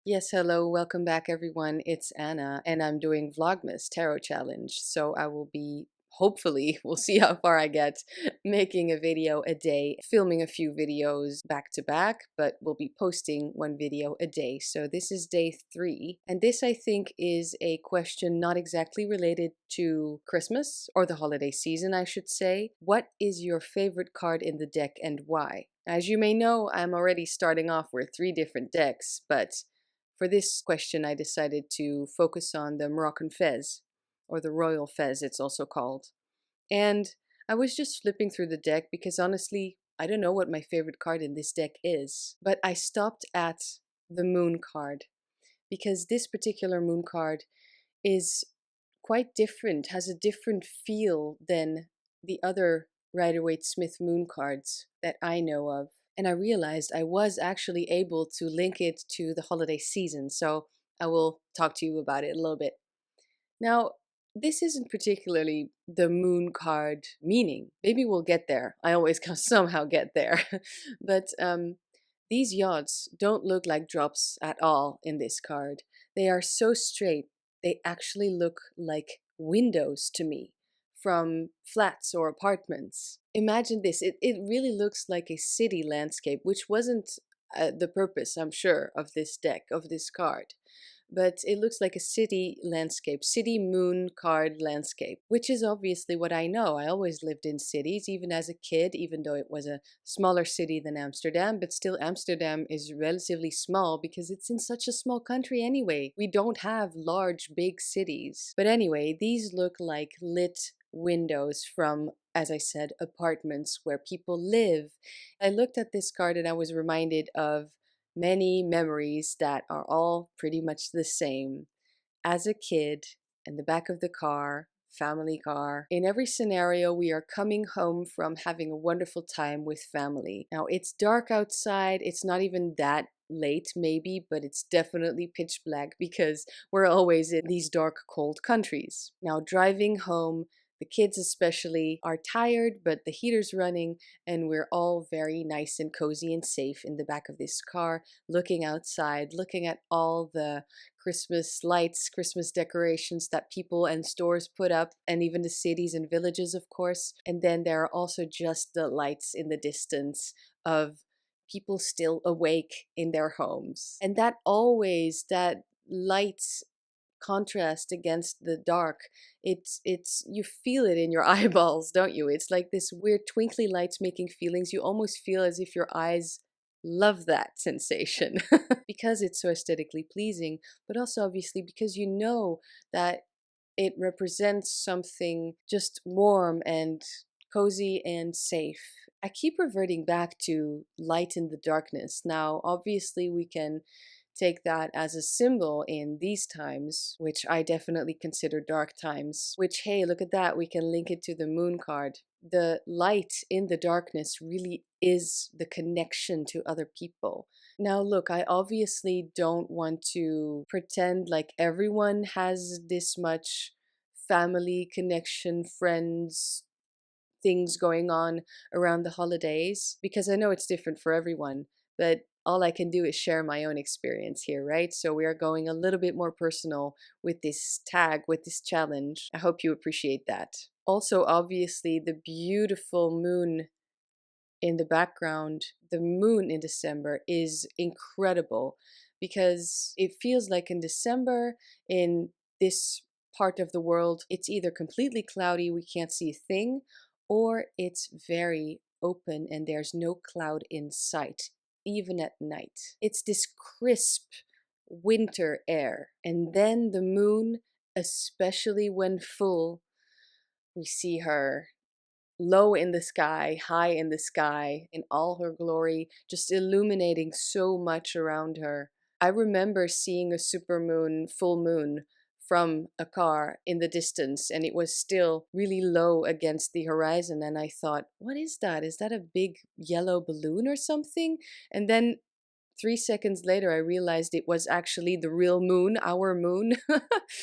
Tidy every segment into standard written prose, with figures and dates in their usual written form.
Yes, hello, welcome back everyone. It's Anna and I'm doing Vlogmas Tarot Challenge. So I will be, hopefully, we'll see how far I get, making a video a day, filming a few videos back to back, but we'll be posting one video a day. So this is day 3. And this, I think, is a question not exactly related to Christmas or the holiday season, I should say. What is your favorite card in the deck and why? As you may know, I'm already starting off with 3 different decks, but for this question, I decided to focus on the Moroccan fez, or the royal fez, it's also called. And I was just flipping through the deck because honestly, I don't know what my favorite card in this deck is. But I stopped at the moon card because this particular moon card is quite different, has a different feel than the other Rider-Waite-Smith moon cards that I know of. And I realized I was actually able to link it to the holiday season, so I will talk to you about it a little bit. Now, this isn't particularly the moon card meaning. Maybe we'll get there. I always can somehow get there. But these yachts don't look like drops at all in this card. They are so straight, they actually look like windows to me from flats or apartments. Imagine this, it really looks like a city landscape, which wasn't the purpose, I'm sure, of this deck, of this card. But it looks like a city landscape, city moon card landscape, which is obviously what I know. I always lived in cities, even as a kid, even though it was a smaller city than Amsterdam, but still Amsterdam is relatively small because it's in such a small country anyway. We don't have large, big cities. But anyway, these look like lit windows from, as I said, apartments where people live. I looked at this card and I was reminded of many memories that are all pretty much the same. As a kid, in the back of the car, family car, in every scenario, we are coming home from having a wonderful time with family. Now, it's dark outside, it's not even that late maybe, but it's definitely pitch black because we're always in these dark, cold countries. Now, driving home, the kids especially are tired, but the heater's running, and we're all very nice and cozy and safe in the back of this car, looking outside, looking at all the Christmas lights, Christmas decorations that people and stores put up, and even the cities and villages, of course. And then there are also just the lights in the distance of people still awake in their homes. And that light contrast against the dark, it's you feel it in your eyeballs, don't you? It's like this weird twinkly lights making feelings. You almost feel as if your eyes love that sensation because it's so aesthetically pleasing, but also obviously because you know that it represents something just warm and cozy and safe. I keep reverting back to light in the darkness. Now, obviously, we can take that as a symbol in these times, which I definitely consider dark times, which, hey, look at that, we can link it to the moon card. The light in the darkness really is the connection to other people. Now, look, I obviously don't want to pretend like everyone has this much family connection, friends, things going on around the holidays, because I know it's different for everyone, but all I can do is share my own experience here, right? So we are going a little bit more personal with this tag, with this challenge. I hope you appreciate that. Also, obviously, the beautiful moon in the background, the moon in December, is incredible because it feels like in December, in this part of the world, it's either completely cloudy, we can't see a thing, or it's very open and there's no cloud in sight, even at night. It's this crisp winter air. And then the moon, especially when full, we see her low in the sky, high in the sky, in all her glory, just illuminating so much around her. I remember seeing a supermoon, full moon, from a car in the distance, and it was still really low against the horizon. And I thought, what is that? Is that a big yellow balloon or something? And then 3 seconds later, I realized it was actually the real moon, our moon.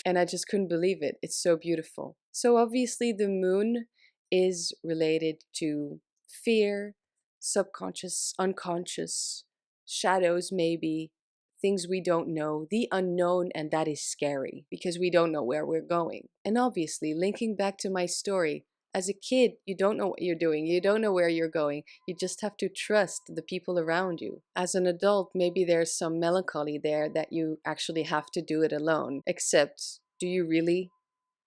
And I just couldn't believe it. It's so beautiful. So obviously the moon is related to fear, subconscious, unconscious, shadows maybe, things we don't know, the unknown, and that is scary because we don't know where we're going. And obviously, linking back to my story, as a kid, you don't know what you're doing, you don't know where you're going, you just have to trust the people around you. As an adult, maybe there's some melancholy there that you actually have to do it alone. Except, do you really?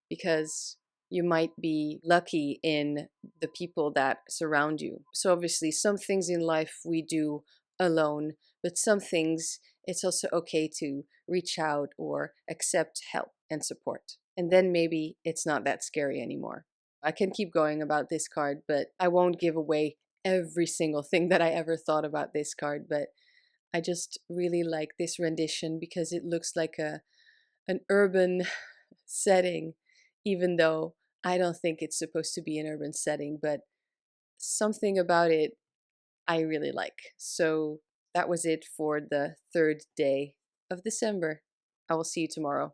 Because you might be lucky in the people that surround you. So obviously some things in life we do alone, but some things it's also okay to reach out or accept help and support. And then maybe it's not that scary anymore. I can keep going about this card, but I won't give away every single thing that I ever thought about this card, but I just really like this rendition because it looks like an urban setting, even though I don't think it's supposed to be an urban setting, but something about it I really like. So that was it for the third day of December. I will see you tomorrow.